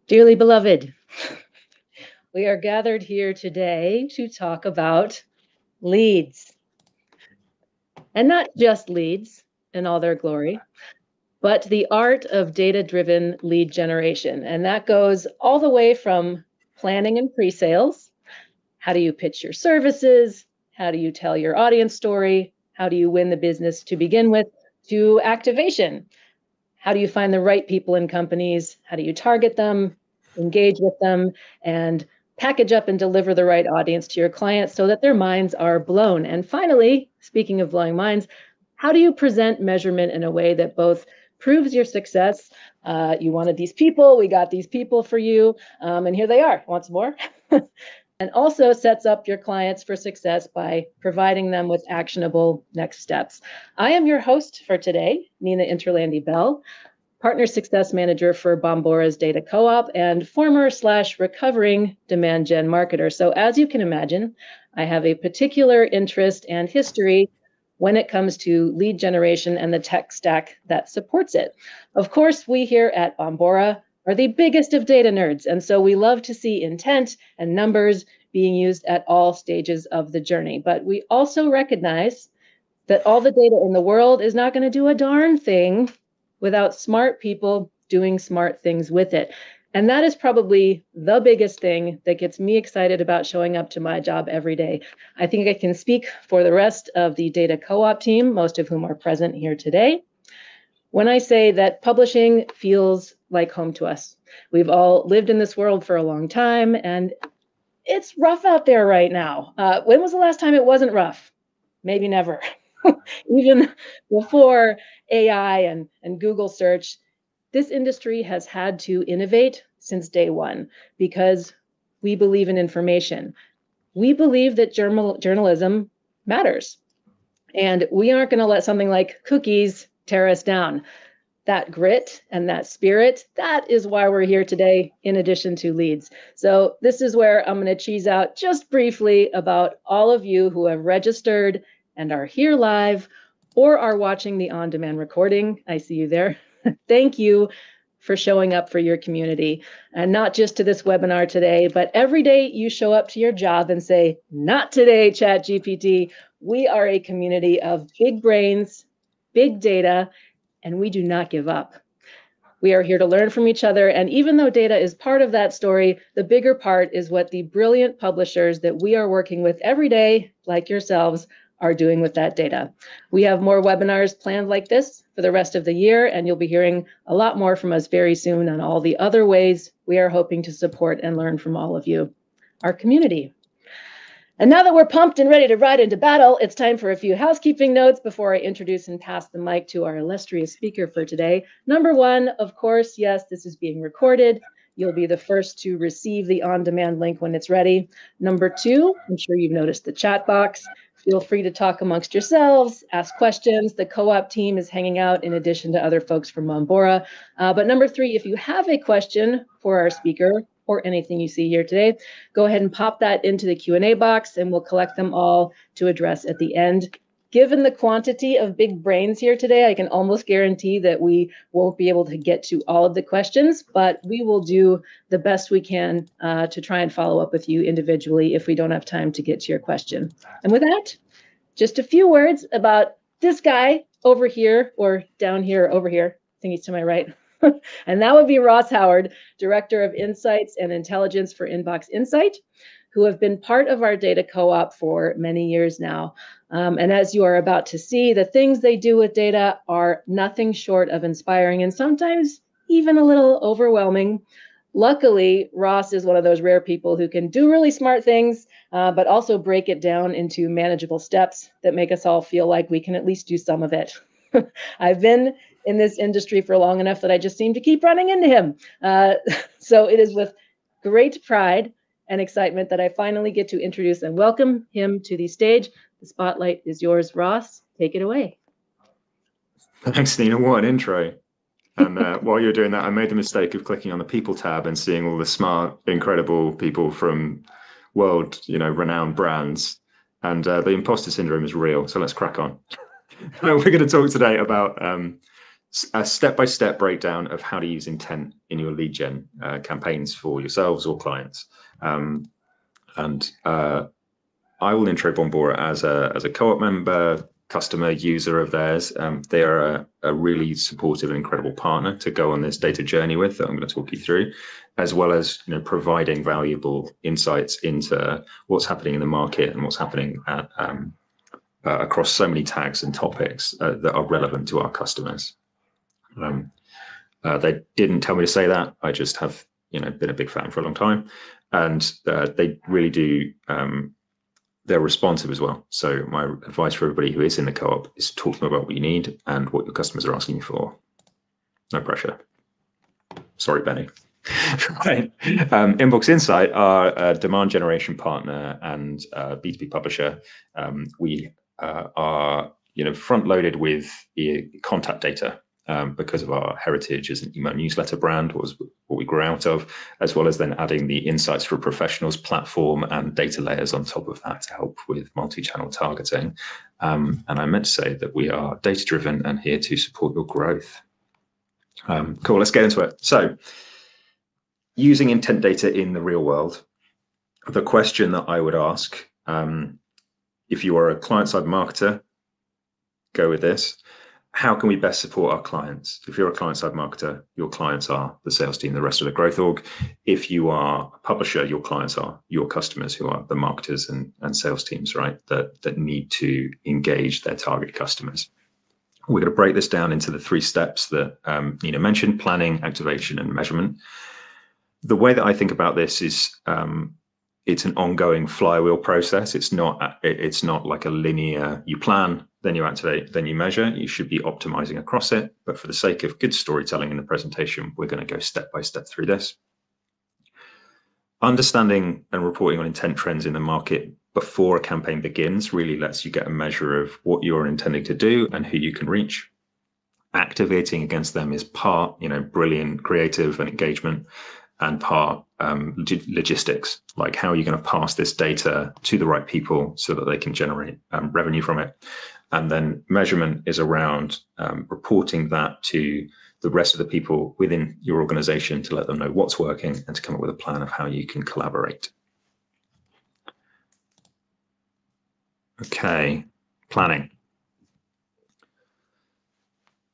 Dearly beloved, we are gathered here today to talk about leads. And not just leads in all their glory, but the art of data-driven lead generation. And that goes all the way from planning and pre-sales. How do you pitch your services? How do you tell your audience story? How do you win the business to begin with? To activation. How do you find the right people in companies? How do you target them, engage with them, and package up and deliver the right audience to your clients so that their minds are blown? And finally, speaking of blowing minds, how do you present measurement in a way that both proves your success? You wanted these people, we got these people for you, and here they are once more. And also sets up your clients for success by providing them with actionable next steps. I am your host for today, Nina Interlandi Bell, Partner Success Manager for Bombora Data Co-op and former/recovering demand gen marketer. So as you can imagine, I have a particular interest and history when it comes to lead generation and the tech stack that supports it. Of course, we here at Bombora are the biggest of data nerds, and so we love to see intent and numbers being used at all stages of the journey. But we also recognize that all the data in the world is not going to do a darn thing without smart people doing smart things with it. And that is probably the biggest thing that gets me excited about showing up to my job every day. I think I can speak for the rest of the Data Co-op team, most of whom are present here today, when I say that publishing feels like home to us. We've all lived in this world for a long time, and it's rough out there right now. When was the last time it wasn't rough? Maybe never. Even before AI and Google search, this industry has had to innovate since day one because we believe in information. We believe that journalism matters. And we aren't going to let something like cookies tear us down. That grit and that spirit, that is why we're here today, in addition to leads. So this is where I'm going to cheese out just briefly about all of you who have registered and are here live or are watching the on-demand recording. I see you there. Thank you for showing up for your community. And not just to this webinar today, but every day you show up to your job and say, not today, ChatGPT. We are a community of big brains, big data, and we do not give up. We are here to learn from each other. And even though data is part of that story, the bigger part is what the brilliant publishers that we are working with every day, like yourselves, are doing with that data. We have more webinars planned like this for the rest of the year, and you'll be hearing a lot more from us very soon on all the other ways we are hoping to support and learn from all of you, our community. And now that we're pumped and ready to ride into battle, it's time for a few housekeeping notes before I introduce and pass the mic to our illustrious speaker for today. Number one, of course, yes, this is being recorded. You'll be the first to receive the on-demand link when it's ready. Number two, I'm sure you've noticed the chat box. Feel free to talk amongst yourselves, ask questions. The co-op team is hanging out in addition to other folks from Bombora. But number three, if you have a question for our speaker or anything you see here today, go ahead and pop that into the Q&A box and we'll collect them all to address at the end. Given the quantity of big brains here today, I can almost guarantee that we won't be able to get to all of the questions, but we will do the best we can to try and follow up with you individually if we don't have time to get to your question. And with that, just a few words about this guy over here, or down here, over here. I think he's to my right. And that would be Ross Howard, Director of Insights and Intelligence for Inbox Insight, who have been part of our data co-op for many years now. And as you are about to see, the things they do with data are nothing short of inspiring and sometimes even a little overwhelming. Luckily, Ross is one of those rare people who can do really smart things, but also break it down into manageable steps that make us all feel like we can at least do some of it. I've been in this industry for long enough that I just seem to keep running into him. So it is with great pride and excitement that I finally get to introduce and welcome him to the stage. The spotlight is yours, Ross. Take it away. Thanks, Nina. What an intro. And while you're doing that, I made the mistake of clicking on the people tab and seeing all the smart, incredible people from world, renowned brands. And the imposter syndrome is real. So let's crack on. We're going to talk today about a step-by-step breakdown of how to use intent in your lead gen campaigns for yourselves or clients. And I will intro Bombora as a co-op member, customer, user of theirs. They are a really supportive and incredible partner to go on this data journey with that I'm going to talk you through, as well as providing valuable insights into what's happening in the market and what's happening at, across so many tags and topics that are relevant to our customers. They didn't tell me to say that. I just have been a big fan for a long time, and they really do. They're responsive as well. So my advice for everybody who is in the co-op is talk to them about what you need and what your customers are asking you for. No pressure. Sorry, Benny. Right. Inbox Insight are a demand generation partner and B2B publisher. We are front-loaded with contact data. Because of our heritage as an email newsletter brand was what we grew out of, as well as then adding the Insights for Professionals platform and data layers on top of that to help with multi-channel targeting. And I meant to say that we are data-driven and here to support your growth. Cool, let's get into it. So, using intent data in the real world, the question that I would ask, if you are a client-side marketer, go with this. How can we best support our clients? If you're a client-side marketer, your clients are the sales team, the rest of the growth org. If you are a publisher, your clients are your customers, who are the marketers and sales teams, right? That need to engage their target customers. We're going to break this down into the 3 steps that Nina mentioned: planning, activation, and measurement. The way that I think about this is it's an ongoing flywheel process. It's not like a linear, you plan, then you activate, then you measure. You should be optimizing across it. But for the sake of good storytelling in the presentation, we're going to go step by step through this. Understanding and reporting on intent trends in the market before a campaign begins really lets you get a measure of what you're intending to do and who you can reach. Activating against them is part, brilliant creative and engagement, and part logistics, like how are you going to pass this data to the right people so that they can generate revenue from it. And then measurement is around reporting that to the rest of the people within your organization to let them know what's working and to come up with a plan of how you can collaborate. Okay, planning.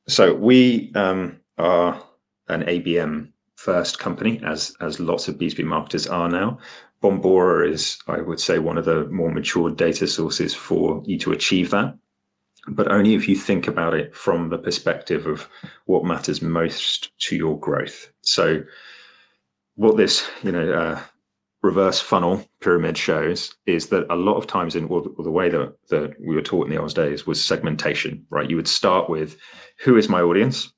So we are an ABM first company, as lots of B2B marketers are now. Bombora is, I would say, one of the more mature data sources for you to achieve that, but only if you think about it from the perspective of what matters most to your growth. So what this, reverse funnel pyramid shows is that a lot of times the way that we were taught in the old days was segmentation, right? You would start with who is my audience,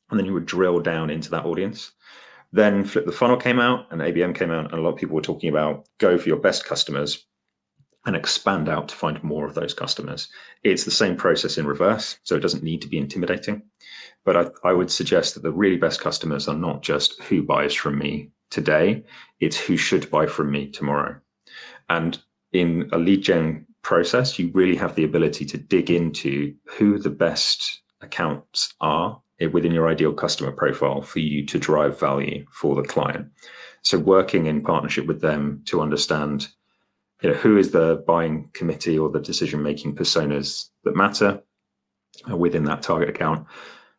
and then you would drill down into that audience. Then Flip the Funnel came out and ABM came out, and a lot of people were talking about go for your best customers and expand out to find more of those customers. It's the same process in reverse, so it doesn't need to be intimidating. But I would suggest that the really best customers are not just who buys from me today, it's who should buy from me tomorrow. And in a lead gen process, you really have the ability to dig into who the best accounts are within your ideal customer profile for you to drive value for the client. So working in partnership with them to understand who is the buying committee or the decision-making personas that matter within that target account,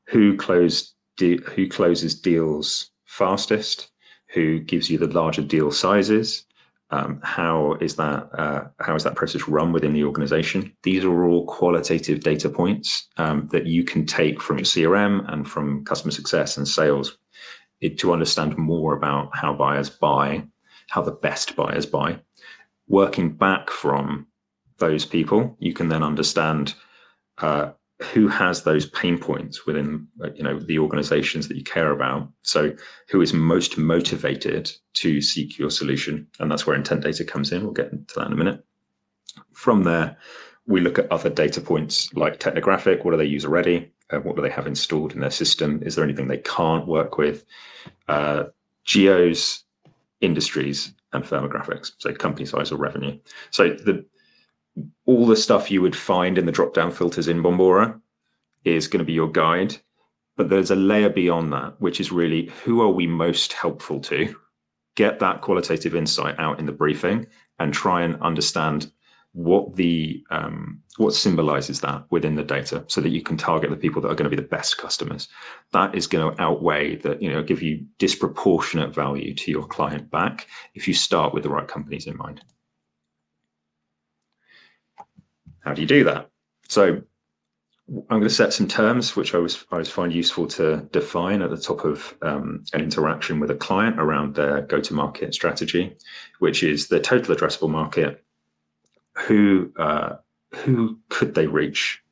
who closes deals fastest, who gives you the larger deal sizes, how is that process run within the organization. These are all qualitative data points that you can take from your CRM and from customer success and sales to understand more about how buyers buy, how the best buyers buy. Working back from those people, you can then understand who has those pain points within the organizations that you care about. So who is most motivated to seek your solution, and that's where intent data comes in. We'll get into that in a minute. From there, we look at other data points like technographic. What do they use already? What do they have installed in their system? Is there anything they can't work with? Geos, industries, and firmographics, so company size or revenue. So all the stuff you would find in the drop-down filters in Bombora is going to be your guide. But there's a layer beyond that, which is really who are we most helpful to? Get that qualitative insight out in the briefing and try and understand what symbolizes that within the data, so that you can target the people that are going to be the best customers. That is going to outweigh that, give you disproportionate value to your client back if you start with the right companies in mind. How do you do that? So I'm going to set some terms which I always find useful to define at the top of an interaction with a client around their go-to-market strategy, which is the total addressable market. Who could they reach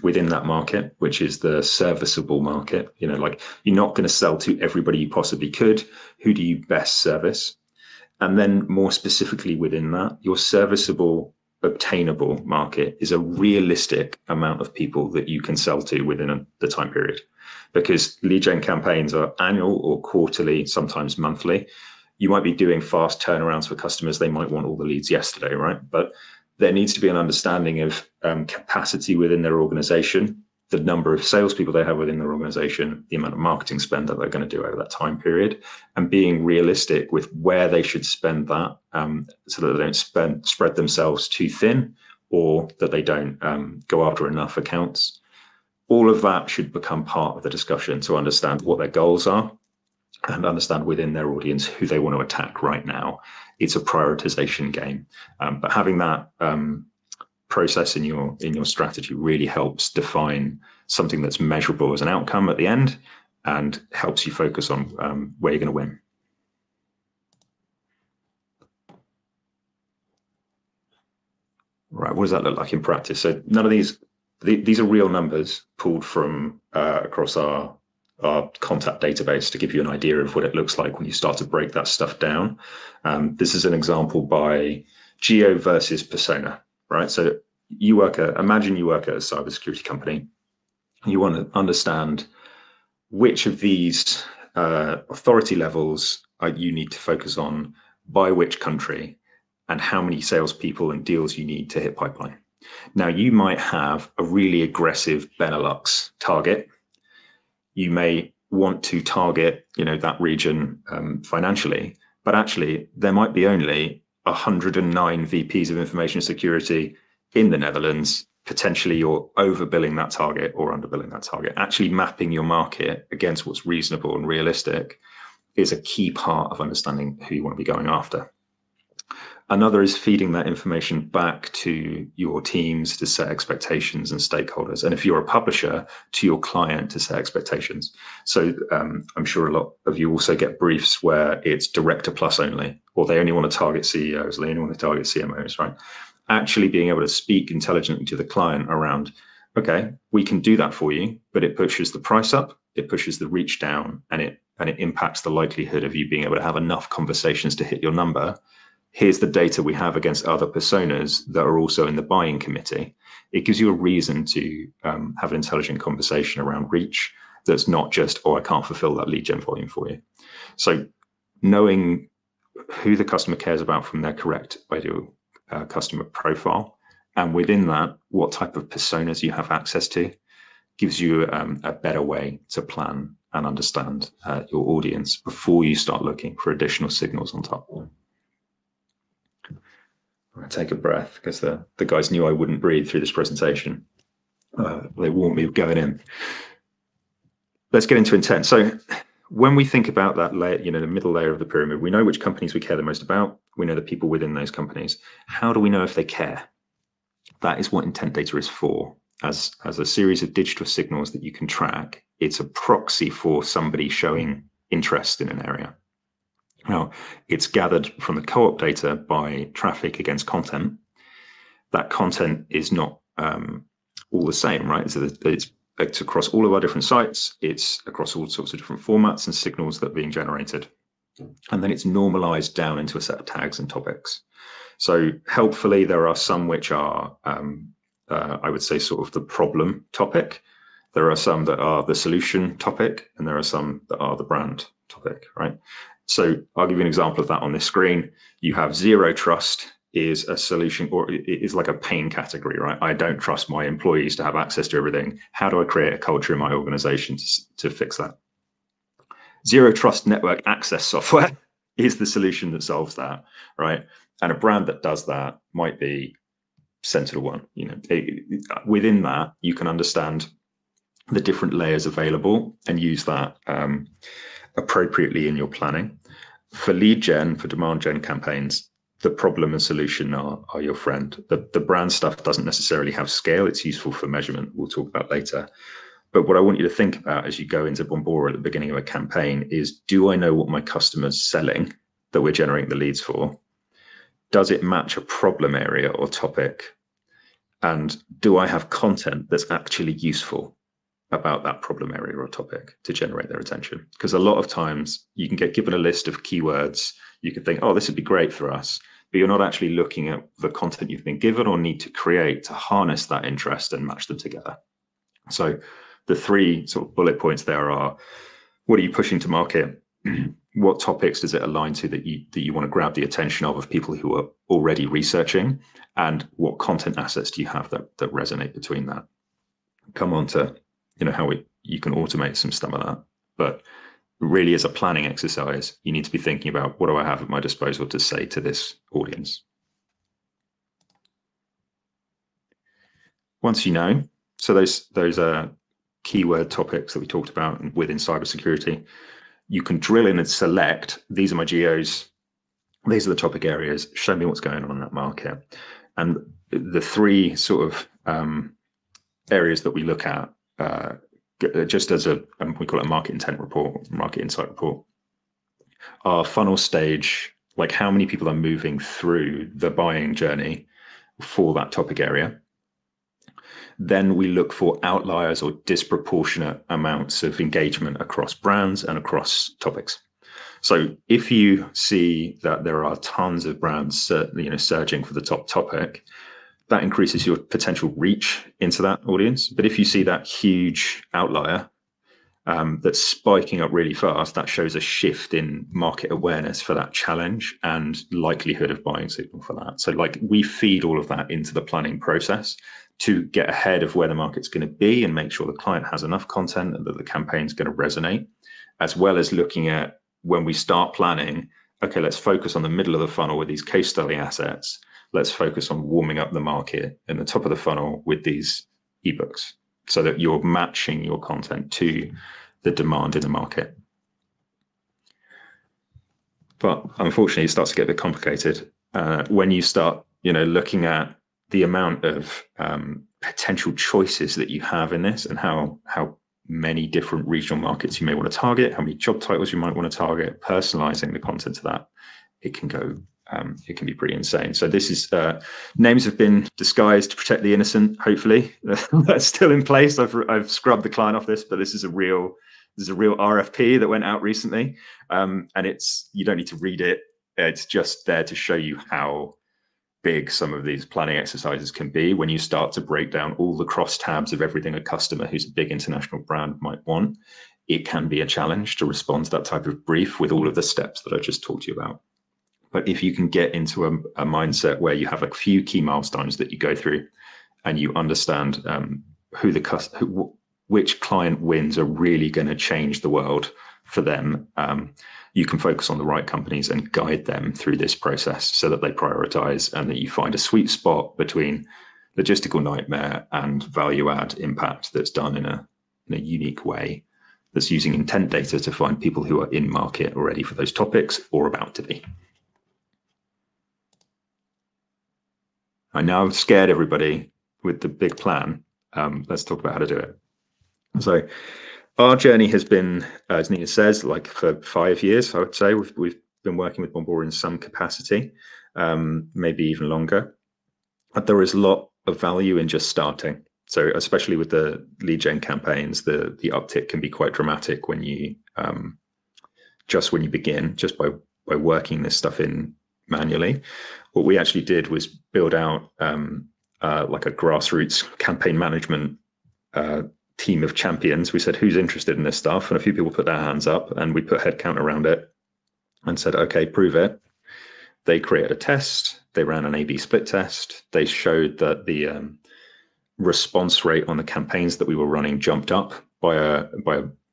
within that market, which is the serviceable market? Like, you're not going to sell to everybody you possibly could. Who do you best service? And then more specifically within that, your serviceable obtainable market is a realistic amount of people that you can sell to within the time period, because lead gen campaigns are annual or quarterly, sometimes monthly. You might be doing fast turnarounds for customers. They might want all the leads yesterday, right? But there needs to be an understanding of capacity within their organization, the number of salespeople they have within their organization, the amount of marketing spend that they're going to do over that time period, and being realistic with where they should spend that, so that they don't spread themselves too thin, or that they don't go after enough accounts. All of that should become part of the discussion to understand what their goals are and understand within their audience who they want to attack right now. It's a prioritization game, but having that process in your strategy really helps define something that's measurable as an outcome at the end, and helps you focus on where you're going to win. Right, what does that look like in practice? So none of these are real numbers pulled from across our contact database to give you an idea of what it looks like when you start to break that stuff down. This is an example by geo versus persona, right? So imagine you work at a cybersecurity company. You want to understand which of these authority levels you need to focus on by which country, and how many salespeople and deals you need to hit pipeline. Now, you might have a really aggressive Benelux target. You may want to target, that region financially, but actually there might be only 109 VPs of information security in the Netherlands. Potentially you're overbilling that target or underbilling that target. Actually mapping your market against what's reasonable and realistic is a key part of understanding who you want to be going after. Another is feeding that information back to your teams to set expectations and stakeholders. And if you're a publisher, to your client to set expectations. So I'm sure a lot of you also get briefs where it's director plus only, or they only want to target CEOs, they only want to target CMOs, right? Actually being able to speak intelligently to the client around, okay, we can do that for you, but it pushes the price up, it pushes the reach down, and it impacts the likelihood of you being able to have enough conversations to hit your number. Here's the data we have against other personas that are also in the buying committee. It gives you a reason to have an intelligent conversation around reach that's not just, oh, I can't fulfill that lead gen volume for you. So knowing who the customer cares about from their correct ideal customer profile, and within that, what type of personas you have access to, gives you a better way to plan and understand your audience before you start looking for additional signals on top. I take a breath because the guys knew I wouldn't breathe through this presentation. They warned me of going in. Let's get into intent. So when we think about that layer, the middle layer of the pyramid, we know which companies we care the most about. We know the people within those companies. How do we know if they care? That is what intent data is for. As a series of digital signals that you can track, it's a proxy for somebody showing interest in an area. Now, it's gathered from the co-op data by traffic against content. That content is not all the same, right? So it's across all of our different sites. It's across all sorts of different formats and signals that are being generated. And then it's normalized down into a set of tags and topics. So helpfully, there are some which are, I would say, sort of the problem topic. There are some that are the solution topic, and there are some that are the brand topic, right? So I'll give you an example of that on this screen. You have zero trust is a solution, or it is like a pain category, right? I don't trust my employees to have access to everything. How do I create a culture in my organization to fix that? Zero trust network access software is the solution that solves that, right? And a brand that does that might be SentinelOne. Within that, you can understand the different layers available and use that appropriately in your planning. For lead gen, for demand gen campaigns, the problem and solution are your friend. The brand stuff doesn't necessarily have scale. It's useful for measurement. We'll talk about later. But what I want you to think about as you go into Bombora at the beginning of a campaign is, do I know what my customer's selling that we're generating the leads for? Does it match a problem area or topic? And do I have content that's actually useful about that problem area or topic to generate their attention? Because a lot of times you can get given a list of keywords. You could think, oh, this would be great for us, but you're not actually looking at the content you've been given or need to create to harness that interest and match them together. So the three sort of bullet points there are, what are you pushing to market? What topics does it align to that you want to grab the attention of people who are already researching? And what content assets do you have that resonate between that? Come on to how you can automate some stuff of that. But really, as a planning exercise, you need to be thinking about, what do I have at my disposal to say to this audience? Once you know, so those are keyword topics that we talked about within cybersecurity, you can drill in and select, these are my geos, these are the topic areas, show me what's going on in that market. And the three sort of areas that we look at, just as we call it a market intent report, market insight report, are funnel stage, like how many people are moving through the buying journey for that topic area. Then we look for outliers or disproportionate amounts of engagement across brands and across topics. So if you see that there are tons of brands surging for the top topic, that increases your potential reach into that audience. But if you see that huge outlier that's spiking up really fast, that shows a shift in market awareness for that challenge and likelihood of buying signal for that. So we feed all of that into the planning process to get ahead of where the market's going to be and make sure the client has enough content and that the campaign's going to resonate, as well as looking at, when we start planning, okay, let's focus on the middle of the funnel with these case study assets. Let's focus on warming up the market in the top of the funnel with these ebooks, so that you're matching your content to the demand in the market. But unfortunately, it starts to get a bit complicated when you start, looking at the amount of potential choices that you have in this, and how many different regional markets you may want to target, how many job titles you might want to target, personalizing the content to that. It can go. It can be pretty insane. So this is names have been disguised to protect the innocent. Hopefully, that's still in place. I've scrubbed the client off this, but this is a real RFP that went out recently, and you don't need to read it. It's just there to show you how big some of these planning exercises can be when you start to break down all the cross tabs of everything a customer who's a big international brand might want. It can be a challenge to respond to that type of brief with all of the steps that I just talked to you about. But if you can get into a mindset where you have a few key milestones that you go through, and you understand which client wins are really going to change the world for them, you can focus on the right companies and guide them through this process so that they prioritize, and that you find a sweet spot between logistical nightmare and value add impact that's done in a unique way, that's using intent data to find people who are in market already for those topics or about to be. I know I've scared everybody with the big plan. Let's talk about how to do it. So our journey has been, as Nina says, like for 5 years, I would say. We've been working with Bombora in some capacity, maybe even longer. But there is a lot of value in just starting. So especially with the lead gen campaigns, the uptick can be quite dramatic when you begin, just by working this stuff in manually. What we actually did was build out like a grassroots campaign management team of champions. We said, who's interested in this stuff? And a few people put their hands up, and we put headcount around it and said, okay, prove it. They created a test. they ran an A/B split test. They showed that the response rate on the campaigns that we were running jumped up by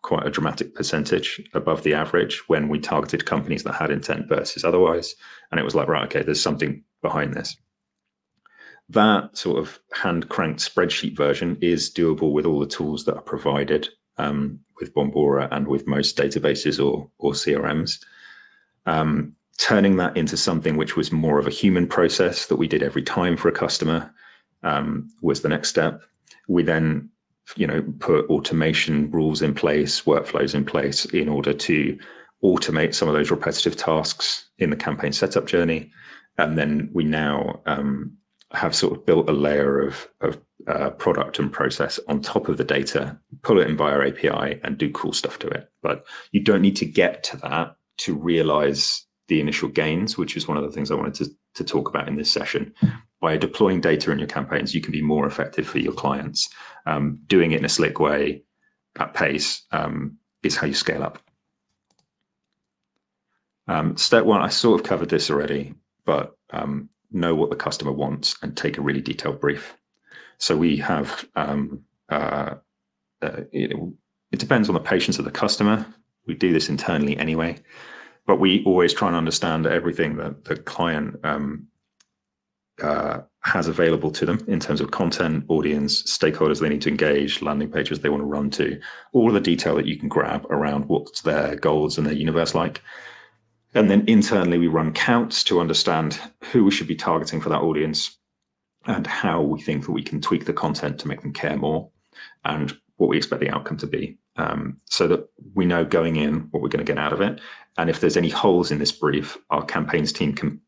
quite a dramatic percentage above the average when we targeted companies that had intent versus otherwise. And it was like, right, okay, there's something behind this. That sort of hand-cranked spreadsheet version is doable with all the tools that are provided with Bombora and with most databases or CRMs. Turning that into something which was more of a human process that we did every time for a customer was the next step. We then, put automation rules in place, workflows in place in order to automate some of those repetitive tasks in the campaign setup journey. And then we now have sort of built a layer of product and process on top of the data, pull it in via our API and do cool stuff to it. But you don't need to get to that to realize the initial gains, which is one of the things I wanted to talk about in this session. By deploying data in your campaigns, you can be more effective for your clients. Doing it in a slick way at pace is how you scale up. Step one, I sort of covered this already, but know what the customer wants and take a really detailed brief. So we have, it depends on the patience of the customer. We do this internally anyway, but we always try and understand everything that the client has available to them in terms of content, audience, stakeholders they need to engage, landing pages they want to run to, all of the detail that you can grab around what's their goals and their universe like. And then internally, we run counts to understand who we should be targeting for that audience and how we think that we can tweak the content to make them care more and what we expect the outcome to be, so that we know going in what we're going to get out of it. And if there's any holes in this brief, our campaigns team can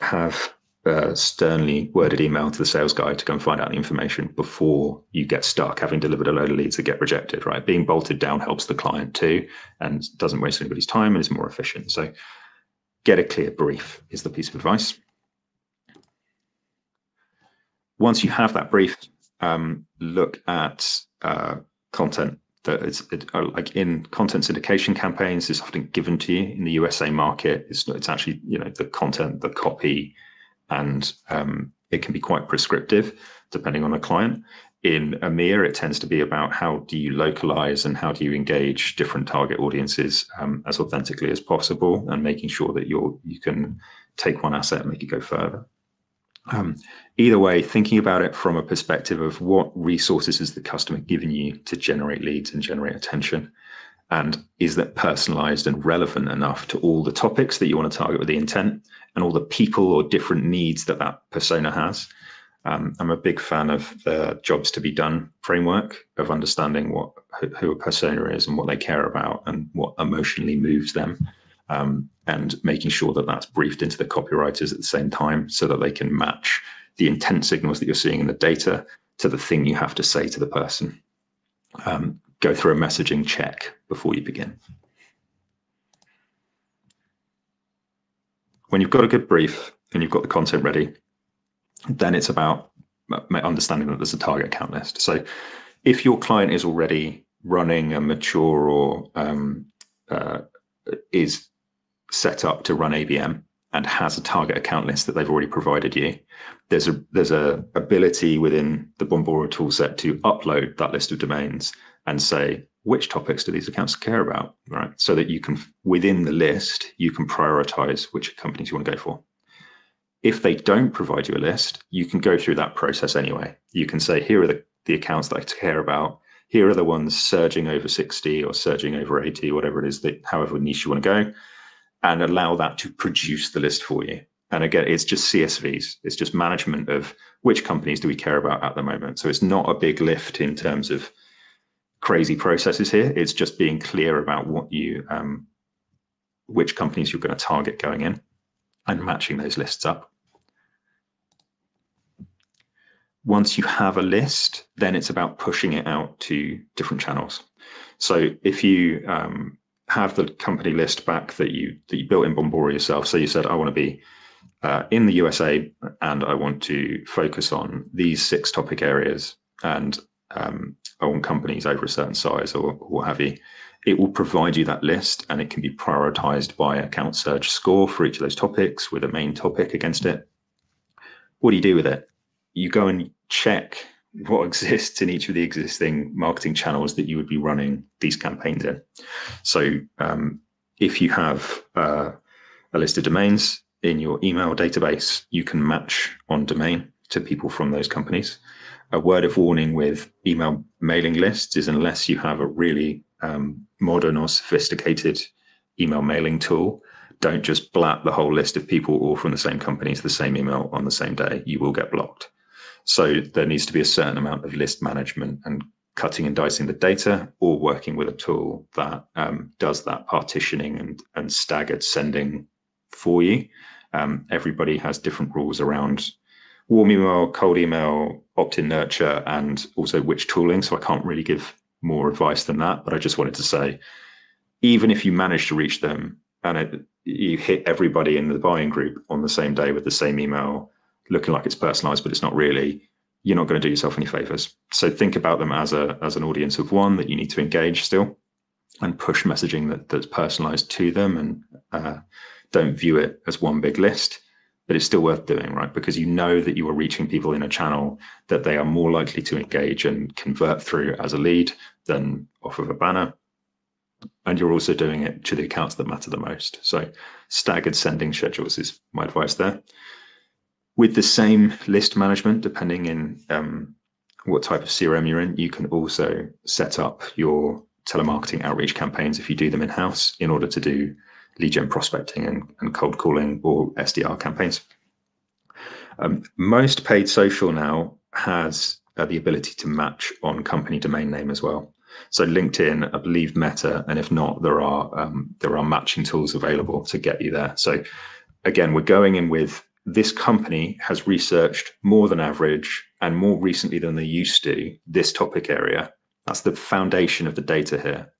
have a sternly worded email to the sales guy to go and find out the information before you get stuck having delivered a load of leads that get rejected, right? Being bolted down helps the client too and doesn't waste anybody's time and is more efficient. So get a clear brief is the piece of advice. Once you have that brief, look at content that is like in content syndication campaigns is often given to you in the USA market. It's actually, the content, the copy, and it can be quite prescriptive depending on a client. In EMEA, it tends to be about how do you localize and how do you engage different target audiences as authentically as possible, and making sure that you can take one asset and make it go further. Either way, thinking about it from a perspective of what resources has the customer given you to generate leads and generate attention, and is that personalized and relevant enough to all the topics that you want to target with the intent and all the people or different needs that that persona has. I'm a big fan of the jobs to be done framework of understanding who a persona is and what they care about and what emotionally moves them. And making sure that that's briefed into the copywriters at the same time so that they can match the intent signals that you're seeing in the data to the thing you have to say to the person. Go through a messaging check before you begin. When you've got a good brief and you've got the content ready, then it's about understanding that there's a target account list. So if your client is already running a mature or is set up to run ABM and has a target account list that they've already provided you, there's a ability within the Bombora toolset to upload that list of domains and say, which topics do these accounts care about, right? So that you can, within the list, you can prioritize which companies you want to go for. If they don't provide you a list, you can go through that process anyway. You can say, here are the accounts that I care about. Here are the ones surging over 60 or surging over 80, whatever it is, however niche you want to go, and allow that to produce the list for you. And again, it's just CSVs. It's just management of which companies do we care about at the moment. So it's not a big lift in terms of crazy processes here. It's just being clear about which companies you're going to target going in and matching those lists up. Once you have a list, then it's about pushing it out to different channels. So if you have the company list back that you built in Bombora yourself, so you said, I want to be in the USA and I want to focus on these 6 topic areas, and I want companies over a certain size or what have you. It will provide you that list, and it can be prioritized by account search score for each of those topics with a main topic against it. What do you do with it? You go and check what exists in each of the existing marketing channels that you would be running these campaigns in. So if you have a list of domains in your email database, you can match on domain to people from those companies. A word of warning with email mailing lists is, unless you have a really modern or sophisticated email mailing tool, don't just blap the whole list of people all from the same company to the same email on the same day. You will get blocked. So there needs to be a certain amount of list management and cutting and dicing the data, or working with a tool that does that partitioning and staggered sending for you. Everybody has different rules around warm email, cold email, opt-in nurture, and also which tooling. So I can't really give more advice than that, but I just wanted to say, even if you manage to reach them and you hit everybody in the buying group on the same day with the same email, looking like it's personalized, but it's not really, you're not going to do yourself any favors. So think about them as an audience of one that you need to engage still, and push messaging that's personalized to them, and don't view it as one big list. But it's still worth doing, right? Because you know that you are reaching people in a channel that they are more likely to engage and convert through as a lead than off of a banner. And you're also doing it to the accounts that matter the most. So staggered sending schedules is my advice there. With the same list management, depending in what type of CRM you're in, you can also set up your telemarketing outreach campaigns, if you do them in-house, in order to do lead gen prospecting and cold calling or SDR campaigns. Most paid social now has the ability to match on company domain name as well. So LinkedIn, I believe Meta, and if not, there are matching tools available to get you there. So again, we're going in with, this company has researched more than average and more recently than they used to this topic area. That's the foundation of the data here.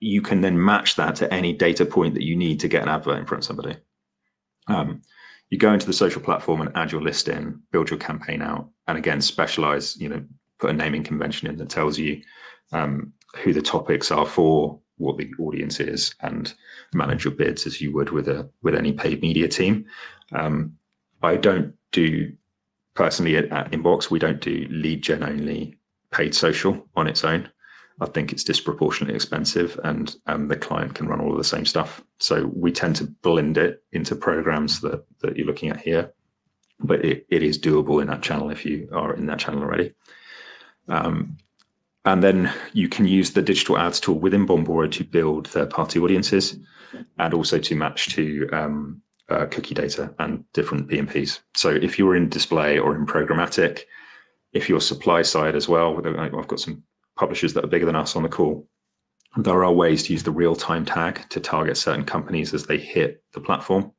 You can then match that to any data point that you need to get an advert in front of somebody. You go into the social platform and add your list in, build your campaign out, and again, specialize, put a naming convention in that tells you who the topics are for, what the audience is, and manage your bids as you would with any paid media team. I don't do, personally at Inbox, we don't do lead gen only paid social on its own. I think it's disproportionately expensive, and the client can run all of the same stuff. So we tend to blend it into programs that you're looking at here, but it is doable in that channel if you are in that channel already. And then you can use the digital ads tool within Bombora to build third-party audiences, and also to match to cookie data and different PMPs. So if you're in display or in programmatic, if you're supply side as well, I've got some publishers that are bigger than us on the call, there are ways to use the real-time tag to target certain companies as they hit the platform.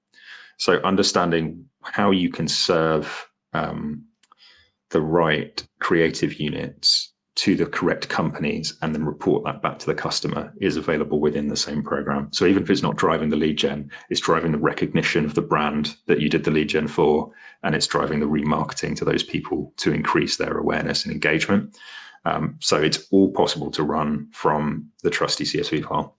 So understanding how you can serve the right creative units to the correct companies and then report that back to the customer is available within the same program. So even if it's not driving the lead gen, it's driving the recognition of the brand that you did the lead gen for, and it's driving the remarketing to those people to increase their awareness and engagement. So it's all possible to run from the trusty CSV file.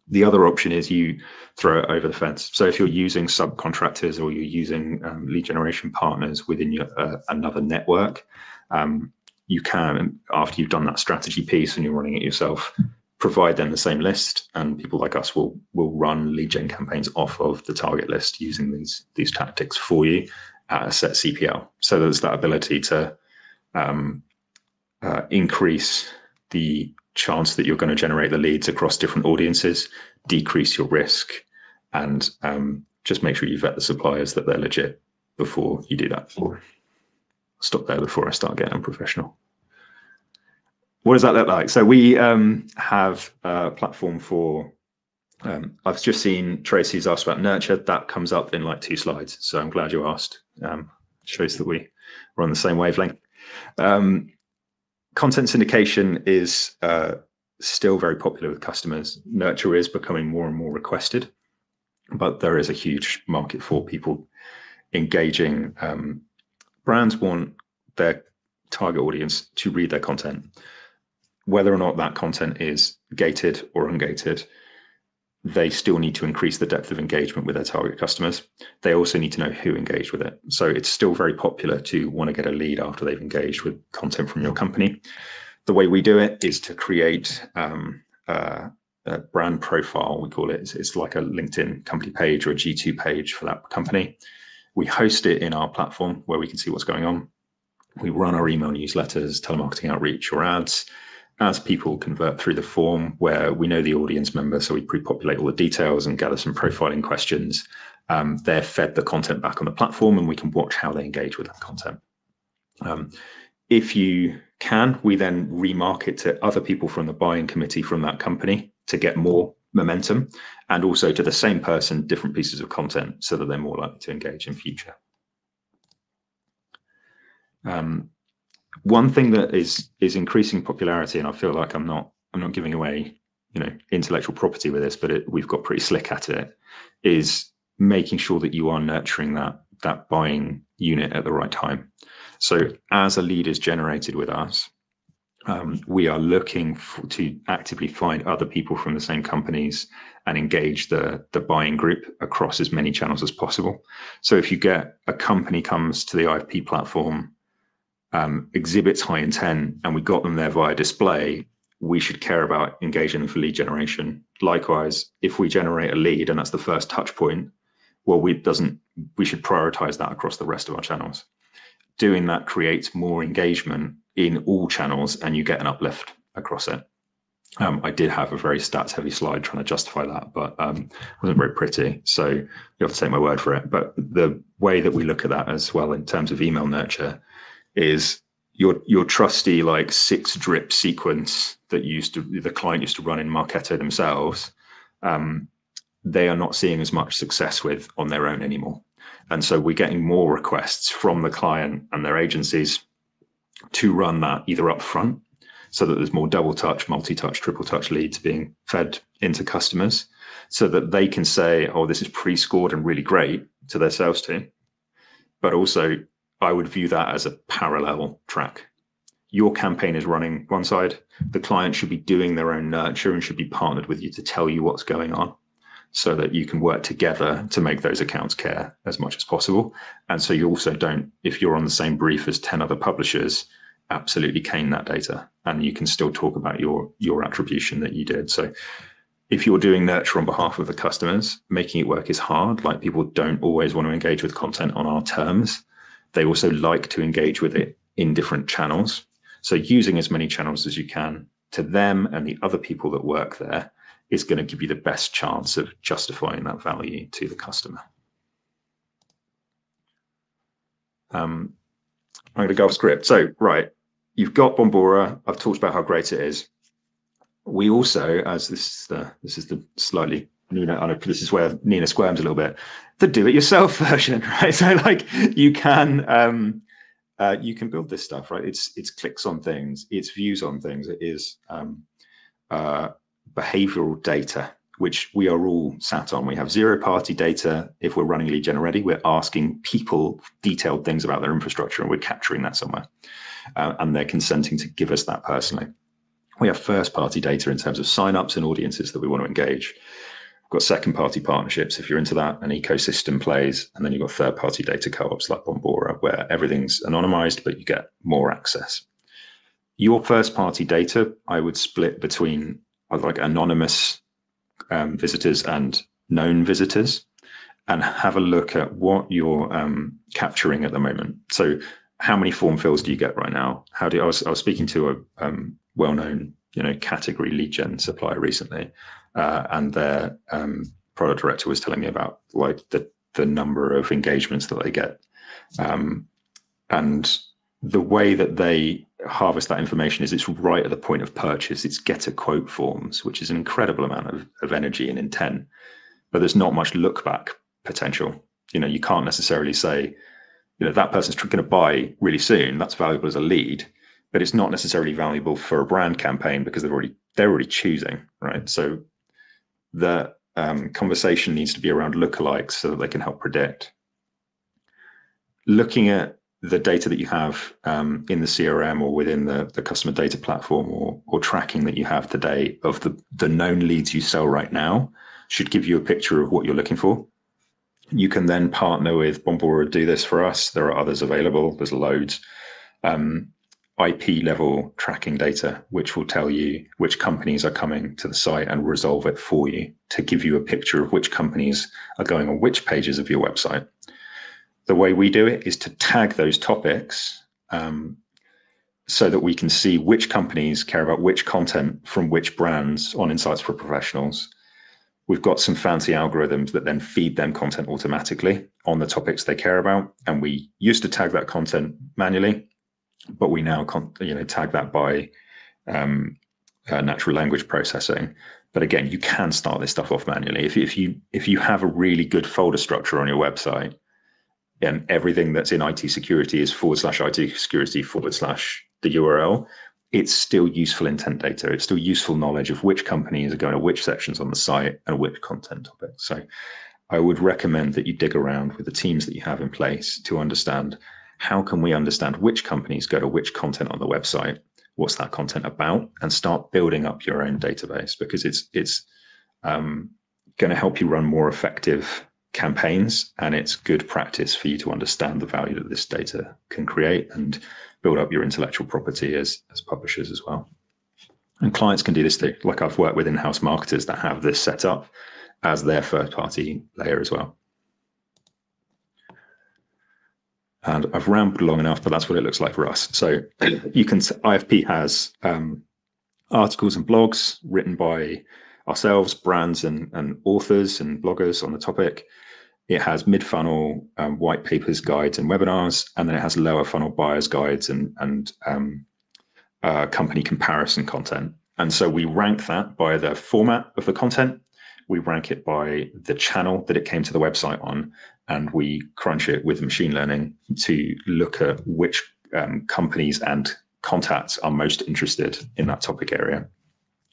The other option is you throw it over the fence. So if you're using subcontractors or you're using lead generation partners within your another network, you can, after you've done that strategy piece and you're running it yourself, provide them the same list, and people like us will run lead gen campaigns off of the target list using these tactics for you at a set CPL. So there's that ability to increase the chance that you're going to generate the leads across different audiences, decrease your risk, and just make sure you vet the suppliers that they're legit before you do that. Stop there before I start getting unprofessional. What does that look like? So we have a platform for, I've just seen Tracy's asked about nurture. That comes up in like 2 slides. So I'm glad you asked. Shows that we're on the same wavelength. Content syndication is still very popular with customers. Nurture is becoming more and more requested, but there is a huge market for people engaging. Brands want their target audience to read their content. whether or not that content is gated or ungated, they still need to increase the depth of engagement with their target customers. They also need to know who engaged with it. So it's still very popular to want to get a lead after they've engaged with content from your company. The way we do it is to create a brand profile, we call it. It's like a LinkedIn company page or a G2 page for that company. We host it in our platform where we can see what's going on. We run our email newsletters, telemarketing outreach, or ads. As people convert through the form where we know the audience member, so we pre-populate all the details and gather some profiling questions. They're fed the content back on the platform and we can watch how they engage with that content. If you can, we then remarket to other people from the buying committee from that company to get more momentum, and also to the same person, different pieces of content so that they're more likely to engage in future. One thing that is increasing popularity, and I feel like I'm not giving away, intellectual property with this, but we've got pretty slick at it, is making sure that you are nurturing that buying unit at the right time. So as a lead is generated with us, we are looking to actively find other people from the same companies and engage the buying group across as many channels as possible. So if you get a company comes to the IFP platform, exhibits high intent, and we got them there via display, we should care about engaging them for lead generation. Likewise, if we generate a lead and that's the first touch point, well, we should prioritize that across the rest of our channels. Doing that creates more engagement in all channels and you get an uplift across it. I did have a very stats heavy slide trying to justify that, but wasn't very pretty. So you have to take my word for it. But the way that we look at that as well in terms of email nurture is your trusty 6 drip sequence that the client used to run in Marketo themselves. They are not seeing as much success with on their own anymore. And so we're getting more requests from the client and their agencies to run that either up front so that there's more double touch, multi-touch, triple touch leads being fed into customers so that they can say, oh, this is pre-scored and really great to their sales team. But also I would view that as a parallel track. Your campaign is running one side, the client should be doing their own nurture and should be partnered with you to tell you what's going on so that you can work together to make those accounts care as much as possible. And so you also don't, if you're on the same brief as 10 other publishers, absolutely cane that data and you can still talk about your attribution that you did. So if you're doing nurture on behalf of the customers, making it work is hard. Like, people don't always want to engage with content on our terms. They also like to engage with it in different channels. So using as many channels as you can to them and the other people that work there is going to give you the best chance of justifying that value to the customer. I'm going to go off script. So, right, you've got Bombora. I've talked about how great it is. We also, as this is the slightly Nina, I know this is where Nina squirms a little bit, the do-it-yourself version, right? So you can build this stuff, right? It's clicks on things, it's views on things, it is behavioral data, which we are all sat on. We have zero-party data. If we're running lead gen already, we're asking people detailed things about their infrastructure and we're capturing that somewhere. And they're consenting to give us that personally. We have first-party data in terms of signups and audiences that we want to engage. We've got second-party partnerships, if you're into that, an ecosystem plays, and then you've got third-party data co-ops like Bombora, where everything's anonymized, but you get more access. Your first-party data, I would split between anonymous visitors and known visitors, and have a look at what you're capturing at the moment. So how many form fills do you get right now? I was speaking to a well-known category lead gen supplier recently, and their product director was telling me about the number of engagements that they get, and the way that they harvest that information is it's right at the point of purchase. It's get a quote forms, which is an incredible amount of energy and intent, but there's not much look back potential. You can't necessarily say that person's going to buy really soon. That's valuable as a lead, but it's not necessarily valuable for a brand campaign because they're already choosing, right? So the conversation needs to be around lookalikes so that they can help predict. Looking at the data that you have in the CRM or within the customer data platform or tracking that you have today of the known leads you sell right now should give you a picture of what you're looking for. You can then partner with Bombora to do this for us. There are others available. There's loads. IP level tracking data, which will tell you which companies are coming to the site and resolve it for you to give you a picture of which companies are going on which pages of your website. The way we do it is to tag those topics so that we can see which companies care about which content from which brands on Insights for Professionals. We've got some fancy algorithms that then feed them content automatically on the topics they care about. And we used to tag that content manually, but we now tag that by natural language processing. But again, you can start this stuff off manually. If you have a really good folder structure on your website, and everything that's in IT security is /IT security / the URL, it's still useful intent data. It's still useful knowledge of which companies are going to which sections on the site and which content topics. So I would recommend that you dig around with the teams that you have in place to understand how can we understand which companies go to which content on the website, what's that content about, and start building up your own database, because it's going to help you run more effective campaigns, and it's good practice for you to understand the value that this data can create and build up your intellectual property as publishers as well. And clients can do this too. Like, I've worked with in-house marketers that have this set up as their third-party layer as well. And I've rambled long enough, but that's what it looks like for us. So you can, IFP has articles and blogs written by ourselves, brands and authors and bloggers on the topic. It has mid-funnel white papers, guides, and webinars, and then it has lower funnel buyers guides and company comparison content. And so we rank that by the format of the content. We rank it by the channel that it came to the website on, and we crunch it with machine learning to look at which companies and contacts are most interested in that topic area.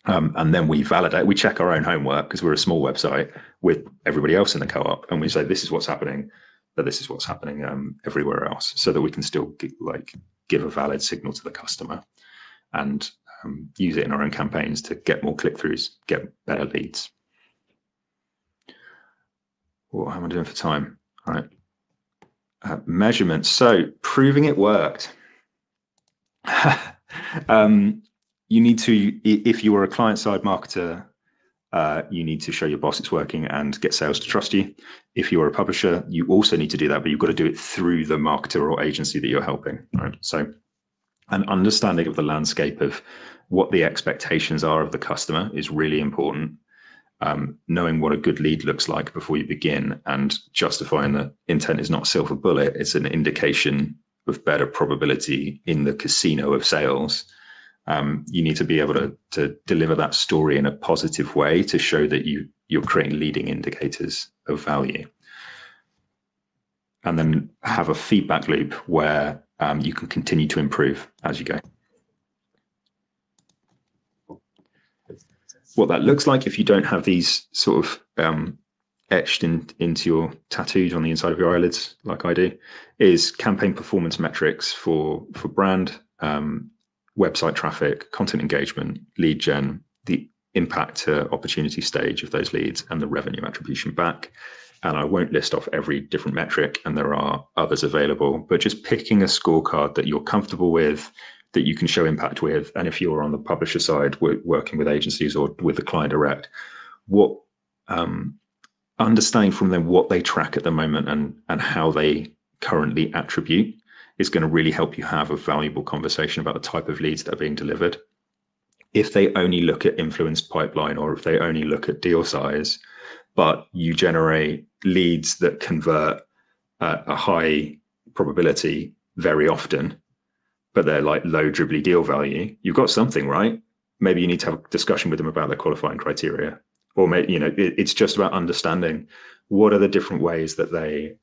And then we validate, we check our own homework, because we're a small website, with everybody else in the co-op, and we say, this is what's happening, but this is what's happening everywhere else, so that we can still give a valid signal to the customer and use it in our own campaigns to get more click-throughs, get better leads. What am I doing for time? All right. Measurements. So proving it worked. You need to, if you are a client-side marketer, you need to show your boss it's working and get sales to trust you. If you're a publisher, you also need to do that, but you've got to do it through the marketer or agency that you're helping. Right? So an understanding of the landscape of what the expectations are of the customer is really important. Knowing what a good lead looks like before you begin, and justifying that intent is not a silver bullet, it's an indication of better probability in the casino of sales. You need to be able to deliver that story in a positive way to show that you're creating leading indicators of value. And then have a feedback loop where you can continue to improve as you go. What that looks like, if you don't have these sort of etched into your tattooed on the inside of your eyelids like I do, is campaign performance metrics for brand, website traffic, content engagement, lead gen, the impact to opportunity stage of those leads, and the revenue attribution back. And I won't list off every different metric, and there are others available, but just picking a scorecard that you're comfortable with, that you can show impact with. And if you're on the publisher side, working with agencies or with the client direct, what understanding from them what they track at the moment and how they currently attribute is going to really help you have a valuable conversation about the type of leads that are being delivered. If they only look at influenced pipeline, or if they only look at deal size, but you generate leads that convert at a high probability very often, but they're like low dribbly deal value, you've got something, right? Maybe you need to have a discussion with them about their qualifying criteria, or maybe, it's just about understanding what are the different ways that they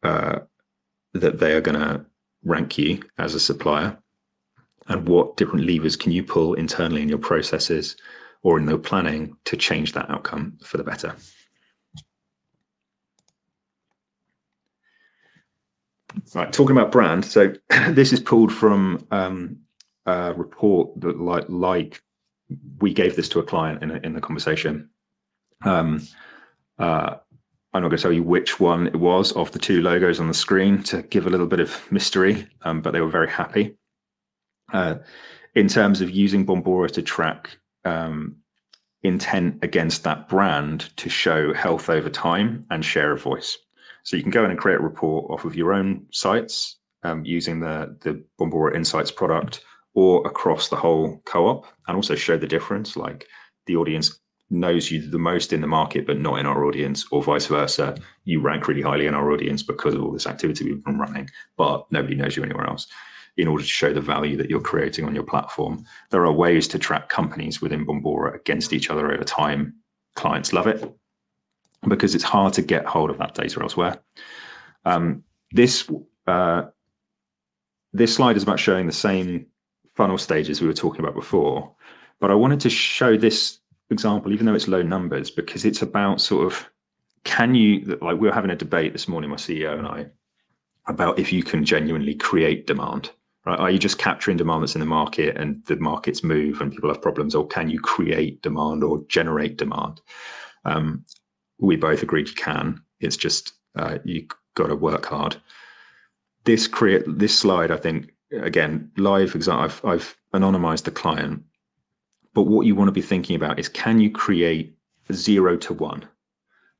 are going to rank you as a supplier, and what different levers can you pull internally in your processes or in the planning to change that outcome for the better. Right, talking about brand. So this is pulled from a report that like we gave this to a client in the conversation. I'm not going to tell you which one it was of the two logos on the screen to give a little bit of mystery, but they were very happy. In terms of using Bombora to track intent against that brand to show health over time and share of voice. So you can go in and create a report off of your own sites using the Bombora Insights product or across the whole co-op, and also show the difference, like the audience knows you the most in the market, but not in our audience, or vice versa. You rank really highly in our audience because of all this activity we've been running, but nobody knows you anywhere else. In order to show the value that you're creating on your platform, there are ways to track companies within Bombora against each other over time. Clients love it because it's hard to get hold of that data elsewhere. This slide is about showing the same funnel stages we were talking about before, but I wanted to show this example, even though it's low numbers, because it's about sort of, can you, like we were having a debate this morning, my CEO and I, about if you can genuinely create demand, right? Are you just capturing demand that's in the market and the markets move and people have problems, or can you create demand or generate demand? We both agreed you can. It's just you got to work hard. This slide, I think, again, live example, I've anonymized the client, but what you want to be thinking about is, can you create 0 to 1?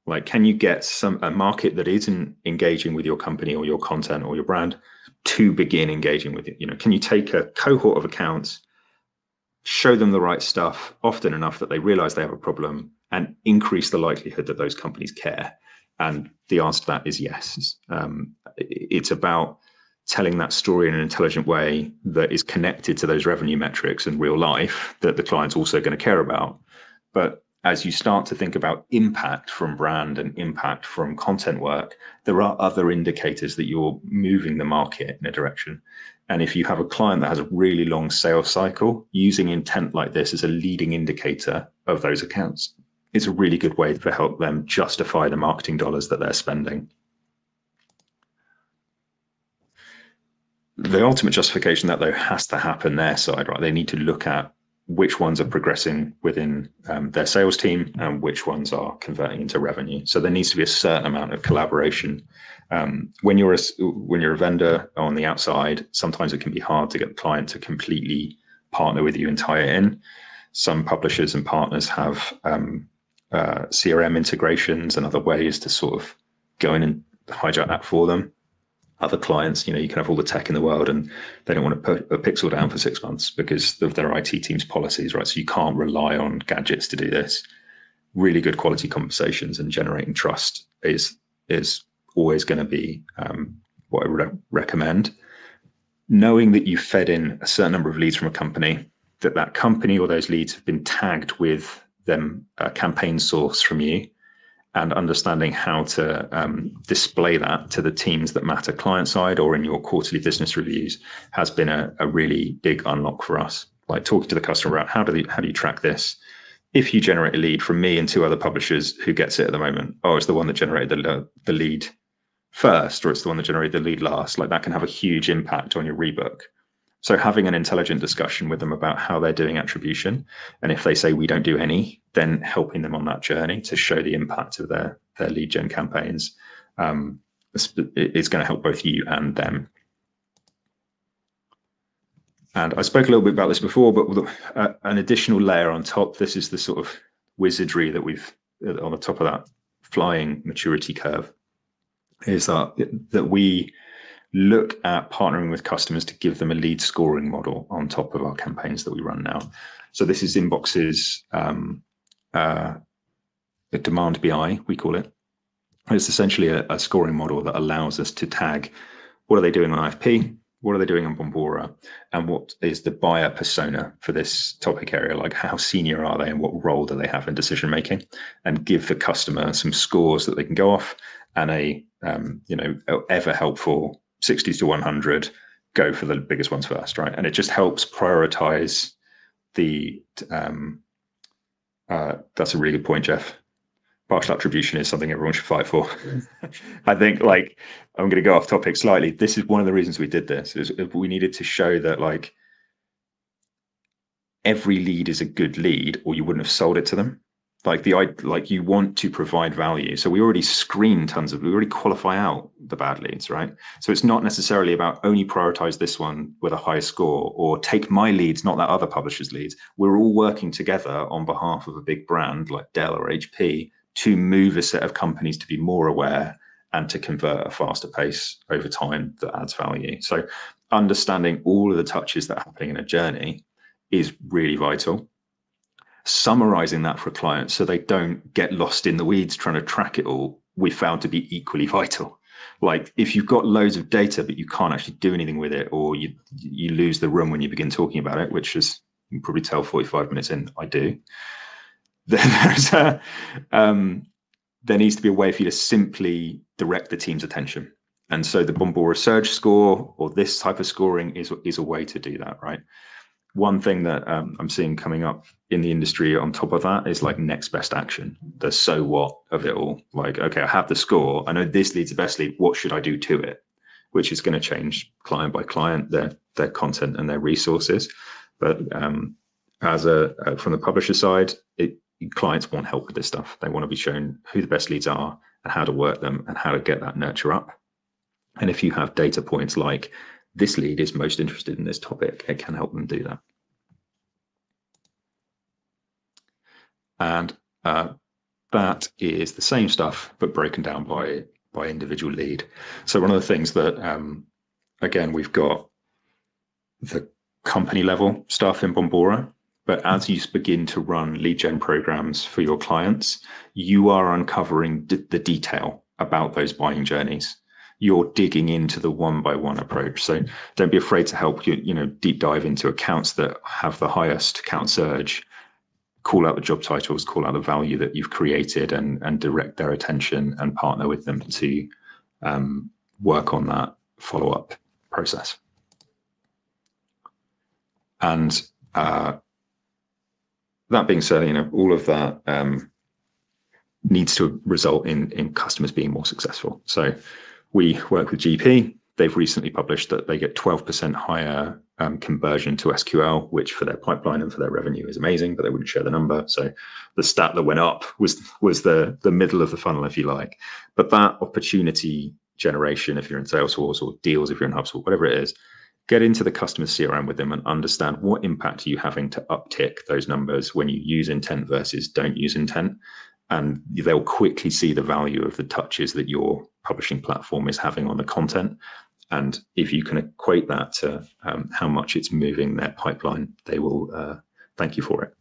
Like, can you get a market that isn't engaging with your company or your content or your brand to begin engaging with it? You know, can you take a cohort of accounts, show them the right stuff often enough that they realize they have a problem, and increase the likelihood that those companies care? And the answer to that is yes. It's about telling that story in an intelligent way that is connected to those revenue metrics in real life that the client's also going to care about. But as you start to think about impact from brand and impact from content work, there are other indicators that you're moving the market in a direction. And if you have a client that has a really long sales cycle, using intent like this as a leading indicator of those accounts, it's a really good way to help them justify the marketing dollars that they're spending. The ultimate justification that though has to happen their side, right? They need to look at which ones are progressing within their sales team and which ones are converting into revenue. So there needs to be a certain amount of collaboration. When you're a vendor on the outside, sometimes it can be hard to get the client to completely partner with you and tie it in. Some publishers and partners have CRM integrations and other ways to sort of go in and hijack that for them. Other clients, you can have all the tech in the world and they don't want to put a pixel down for 6 months because of their IT team's policies, right? So you can't rely on gadgets to do this. Really good quality conversations and generating trust is always going to be what I would recommend. Knowing that you fed in a certain number of leads from a company, that company or those leads have been tagged with them campaign source from you, and understanding how to display that to the teams that matter client side or in your quarterly business reviews has been a really big unlock for us. Like talking to the customer about how do you track this? If you generate a lead from me and 2 other publishers, who gets it at the moment? Oh, it's the one that generated the lead first, or it's the one that generated the lead last. Like that can have a huge impact on your rebook. So having an intelligent discussion with them about how they're doing attribution, and if they say we don't do any, then helping them on that journey to show the impact of their lead gen campaigns is going to help both you and them. And I spoke a little bit about this before, but an additional layer on top, this is the sort of wizardry that we've on the top of that flying maturity curve, is that we look at partnering with customers to give them a lead scoring model on top of our campaigns that we run now. So this is Inbox's the demand BI, we call it. It's essentially a scoring model that allows us to tag what are they doing on IFP, what are they doing on Bombora, and what is the buyer persona for this topic area, like how senior are they and what role do they have in decision making, and give the customer some scores that they can go off, and a ever helpful 60 to 100, go for the biggest ones first, right? And it just helps prioritize the that's a really good point, Jeff. partial attribution is something everyone should fight for. I think, like, I'm going to go off topic slightly. This is one of the reasons we did this, is we needed to show that, like, every lead is a good lead, or you wouldn't have sold it to them. Like you want to provide value. So we already screen we already qualify out the bad leads, right? So it's not necessarily about only prioritize this one with a high score, or take my leads, not that other publisher's leads. We're all working together on behalf of a big brand like Dell or HP to move a set of companies to be more aware and to convert at a faster pace over time that adds value. So understanding all of the touches that are happening in a journey is really vital. Summarizing that for clients so they don't get lost in the weeds trying to track it all, we found to be equally vital. Like, if you've got loads of data but you can't actually do anything with it, or you lose the room when you begin talking about it, which is, you can probably tell 45 minutes in I do, then there needs to be a way for you to simply direct the team's attention. And so the Bombora Surge score, or this type of scoring, is a way to do that, right? One thing that I'm seeing coming up in the industry on top of that is like next best action. The so what of it all. Like, okay, I have the score. I know this lead's the best lead. What should I do to it? Which is going to change client by client, their content and their resources. But from the publisher side, clients want help with this stuff. They want to be shown who the best leads are and how to work them and how to get that nurture up. And if you have data points like this lead is most interested in this topic, it can help them do that. And that is the same stuff, but broken down by individual lead. So one of the things that, again, we've got the company level stuff in Bombora, but as you begin to run lead gen programs for your clients, you are uncovering the detail about those buying journeys. You're digging into the one-by-one approach. So don't be afraid to help you deep dive into accounts that have the highest account surge, call out the job titles, call out the value that you've created, and direct their attention and partner with them to work on that follow-up process. And that being said, all of that needs to result in customers being more successful. So we work with GP. They've recently published that they get 12% higher conversion to SQL, which for their pipeline and for their revenue is amazing, but they wouldn't share the number. So the stat that went up was the middle of the funnel, if you like. But that opportunity generation, if you're in Salesforce, or deals if you're in HubSpot, whatever it is, get into the customer CRM with them and understand what impact are you having to uptick those numbers when you use intent versus don't use intent. And they'll quickly see the value of the touches that your publishing platform is having on the content. And if you can equate that to how much it's moving their pipeline, they will thank you for it.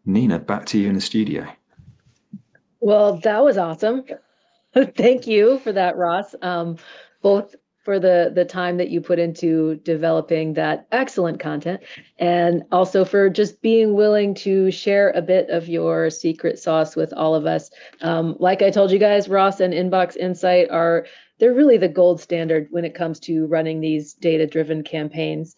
Nina, back to you in the studio. Well, that was awesome. Thank you for that, Ross. Both for the time that you put into developing that excellent content, and also for just being willing to share a bit of your secret sauce with all of us. Like I told you guys, Ross and Inbox Insight they're really the gold standard when it comes to running these data-driven campaigns.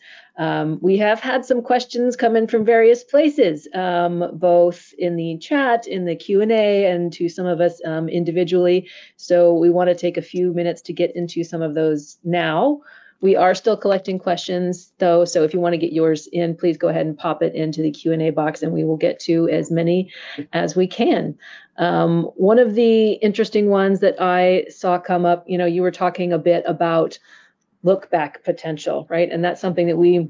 We have had some questions come in from various places, both in the chat, in the Q&A, and to some of us individually. So we want to take a few minutes to get into some of those now. We are still collecting questions, though, so if you want to get yours in, please go ahead and pop it into the Q&A box, and we will get to as many as we can. One of the interesting ones that I saw come up, you were talking a bit about look back potential, right? And that's something that we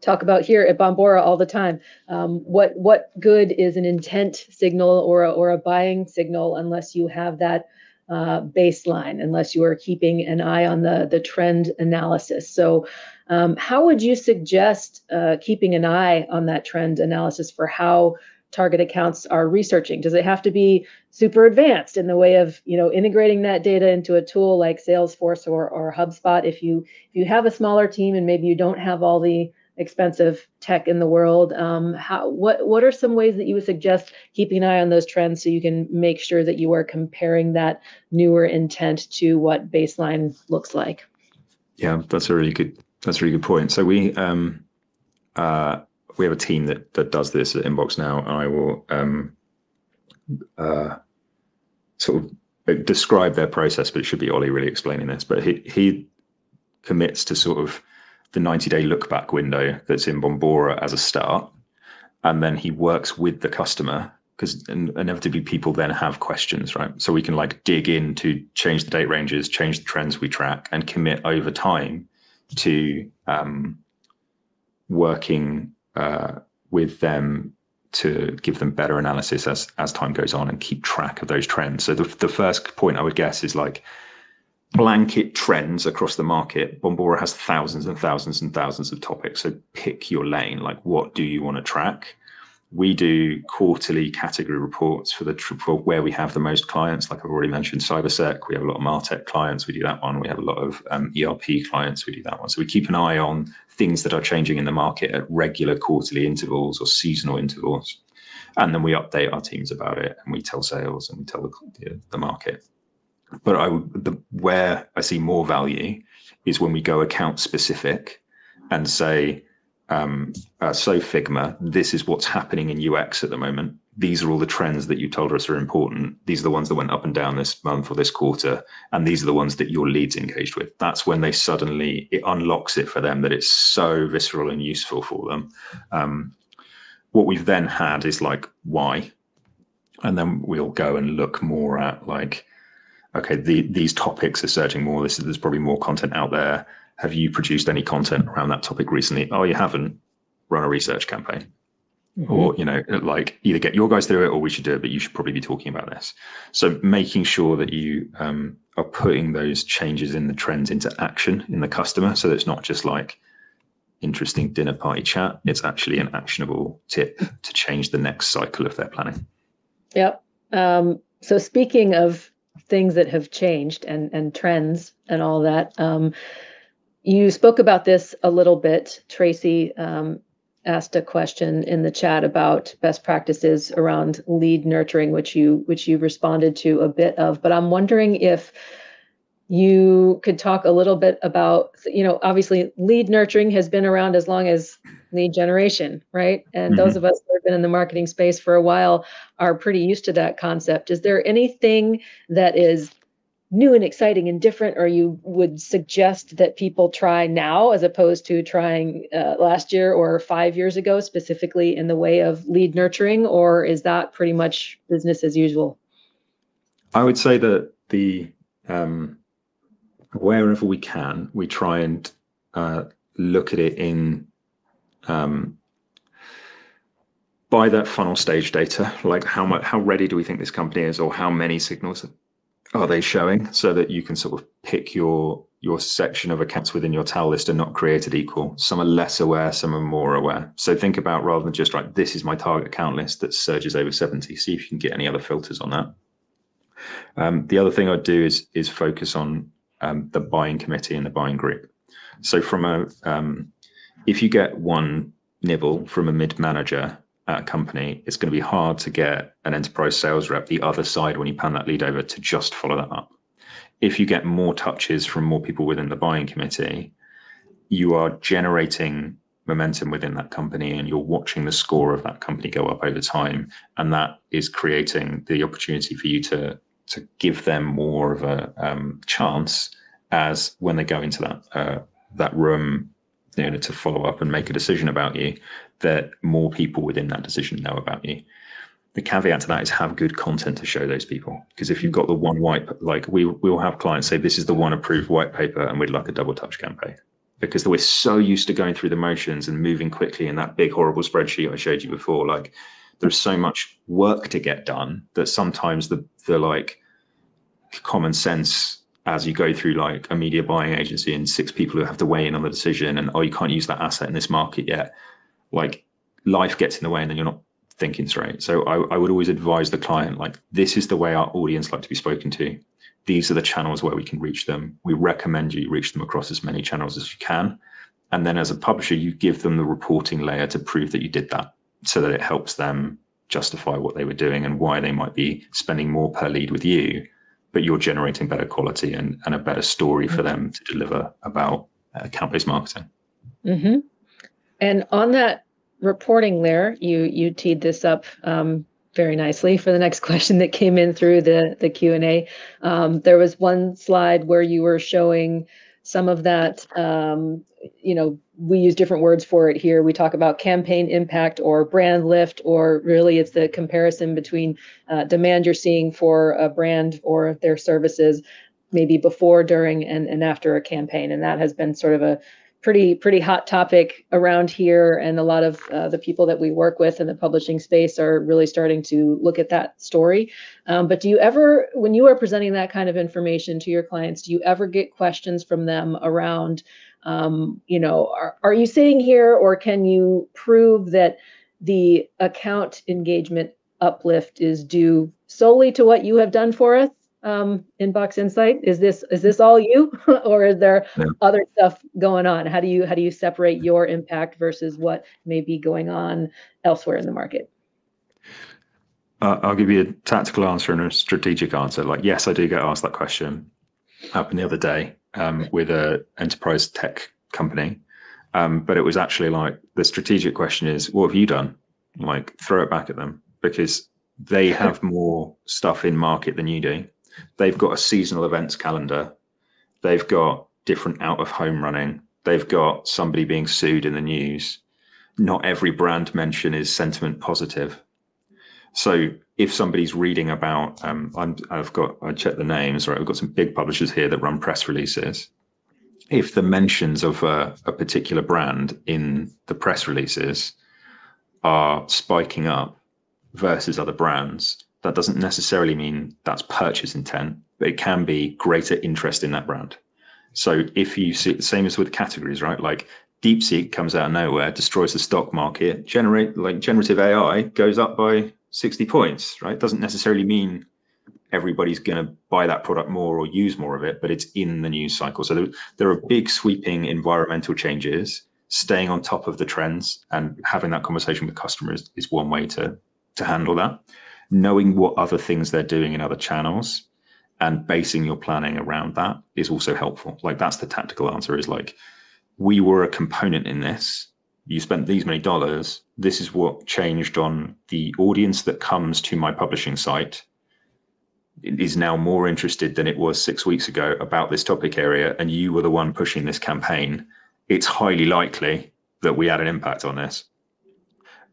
talk about here at Bombora all the time. What good is an intent signal or a buying signal unless you have that baseline, unless you are keeping an eye on the trend analysis? So how would you suggest keeping an eye on that trend analysis for how target accounts are researching? Does it have to be super advanced in the way of integrating that data into a tool like Salesforce or HubSpot? If you have a smaller team and maybe you don't have all the expensive tech in the world, what are some ways that you would suggest keeping an eye on those trends so you can make sure that you are comparing that newer intent to what baseline looks like? Yeah, that's a really good point. So we we have a team that does this at Inbox now, and I will sort of describe their process, but it should be Ollie really explaining this. But he commits to sort of the 90-day look back window that's in Bombora as a start, and then he works with the customer, because inevitably people then have questions, right? So we can like dig in to change the date ranges, change the trends we track, and commit over time to working with them to give them better analysis as time goes on and keep track of those trends. So the first point I would guess is like blanket trends across the market. Bombora has thousands and thousands and thousands of topics. So pick your lane. Like, what do you want to track? We do quarterly category reports for where we have the most clients. Like I've already mentioned, cybersec. We have a lot of MarTech clients. We do that one. We have a lot of ERP clients. We do that one. So we keep an eye on things that are changing in the market at regular quarterly intervals or seasonal intervals, and then we update our teams about it, and we tell sales and we tell the market. But where I see more value is when we go account specific and say, so Figma, this is what's happening in UX at the moment. These are all the trends that you told us are important. These are the ones that went up and down this month or this quarter. And these are the ones that your leads engaged with. That's when it unlocks it for them, that it's so visceral and useful for them. What we've then had is like, why? And then we'll go and look more at like, okay, these topics are surging more. There's probably more content out there. Have you produced any content around that topic recently? Oh, you haven't? Run a research campaign. Mm-hmm. Or, like either get your guys through it or we should do it, but you should probably be talking about this. So making sure that you are putting those changes in the trends into action in the customer. So that it's not just like interesting dinner party chat. It's actually an actionable tip to change the next cycle of their planning. Yep. So speaking of things that have changed and trends and all that, you spoke about this a little bit. Tracy asked a question in the chat about best practices around lead nurturing, which you responded to a bit of. But I'm wondering if you could talk a little bit about, obviously lead nurturing has been around as long as lead generation, right? And mm-hmm. Those of us that have been in the marketing space for a while are pretty used to that concept. Is there anything that is new and exciting and different, or you would suggest that people try now as opposed to trying last year or 5 years ago, specifically in the way of lead nurturing, or is that pretty much business as usual? I would say that wherever we can, we try and look at it in by that funnel stage data, like how ready do we think this company is, or how many signals are they showing, so that you can sort of pick your section of accounts within your towel list and not create it equal. Some are less aware, some are more aware. So think about, rather than just like, this is my target account list that surges over 70, see if you can get any other filters on that. The other thing I'd do is focus on the buying committee and the buying group. So if you get one nibble from a mid-manager at a company, it's going to be hard to get an enterprise sales rep the other side when you pan that lead over to just follow that up. If you get more touches from more people within the buying committee, you are generating momentum within that company and you're watching the score of that company go up over time. And that is creating the opportunity for you to give them more of a chance as when they go into that room, to follow up and make a decision about you, that more people within that decision know about you. The caveat to that is have good content to show those people. Because if you've got the one like we'll have clients say, this is the one approved white paper and we'd like a double touch campaign. Because we're so used to going through the motions and moving quickly in that big, horrible spreadsheet I showed you before. Like there's so much work to get done that sometimes the like common sense, as you go through like a media buying agency and 6 people who have to weigh in on the decision, and you can't use that asset in this market yet, like life gets in the way and then you're not thinking straight. So I would always advise the client, like, this is the way our audience like to be spoken to. These are the channels where we can reach them. We recommend you reach them across as many channels as you can. And then as a publisher, you give them the reporting layer to prove that you did that, so that it helps them justify what they were doing and why they might be spending more per lead with you, but you're generating better quality and a better story for them to deliver about account-based marketing. Mm-hmm. And on that reporting there, you teed this up very nicely for the next question that came in through the Q&A. There was one slide where you were showing some of that, we use different words for it here. We talk about campaign impact or brand lift, or really it's the comparison between demand you're seeing for a brand or their services, maybe before, during, and after a campaign. And that has been sort of a pretty hot topic around here, and a lot of the people that we work with in the publishing space are really starting to look at that story. But do you ever, when you are presenting that kind of information to your clients, do you ever get questions from them around, are you saying here, or can you prove that the account engagement uplift is due solely to what you have done for us? Inbox Insight, is this all you, or is there other stuff going on? How do you separate your impact versus what may be going on elsewhere in the market? I'll give you a tactical answer and a strategic answer. Like, yes, I do get asked that question. Happened the other day with a enterprise tech company, but it was actually like, the strategic question is, what have you done? Like, throw it back at them, because they have more stuff in market than you do. They've got a seasonal events calendar. They've got different out of home running. They've got somebody being sued in the news. Not every brand mention is sentiment positive. So if somebody's reading about, I checked the names, right? We've got some big publishers here that run press releases. If the mentions of a particular brand in the press releases are spiking up versus other brands, that doesn't necessarily mean that's purchase intent, but it can be greater interest in that brand. So if you see, same as with categories, right? Like DeepSeek comes out of nowhere, destroys the stock market, generative AI goes up by 60 points, right? Doesn't necessarily mean everybody's going to buy that product more or use more of it, but it's in the news cycle. So there are big sweeping environmental changes. Staying on top of the trends and having that conversation with customers is one way to handle that. Knowing what other things they're doing in other channels and basing your planning around that is also helpful. Like, that's the tactical answer, is like, we were a component in this. You spent these many dollars. This is what changed on the audience that comes to my publishing site. It is now more interested than it was 6 weeks ago about this topic area, and you were the one pushing this campaign. It's highly likely that we had an impact on this.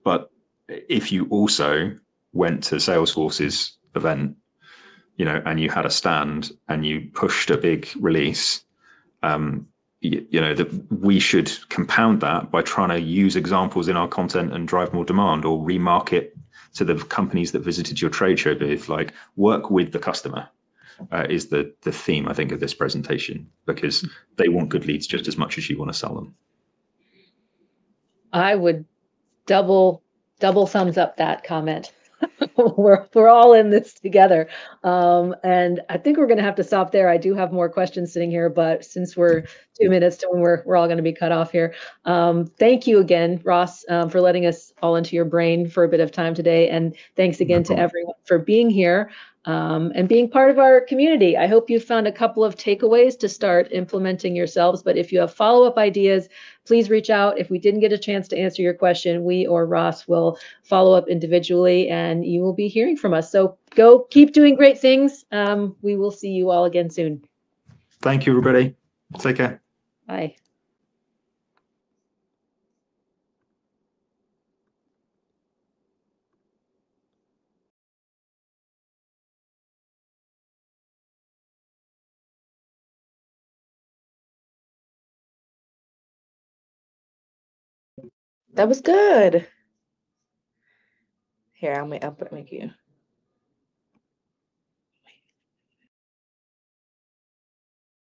But if you also went to Salesforce's event, and you had a stand and you pushed a big release, that we should compound that by trying to use examples in our content and drive more demand, or remarket to the companies that visited your trade show booth. Like, work with the customer is the theme, I think, of this presentation, because they want good leads just as much as you want to sell them. I would double thumbs up that comment. We're all in this together. And I think we're going to have to stop there. I do have more questions sitting here, but since we're 2 minutes to when we're all going to be cut off here. Thank you again, Ross, for letting us all into your brain for a bit of time today. And thanks again to everyone for being here and being part of our community. I hope you found a couple of takeaways to start implementing yourselves. But if you have follow-up ideas, please reach out. If we didn't get a chance to answer your question, we or Ross will follow up individually, and you will be hearing from us. So go keep doing great things. We will see you all again soon. Thank you, everybody. Take care. Bye. That was good. Here, I'll make you.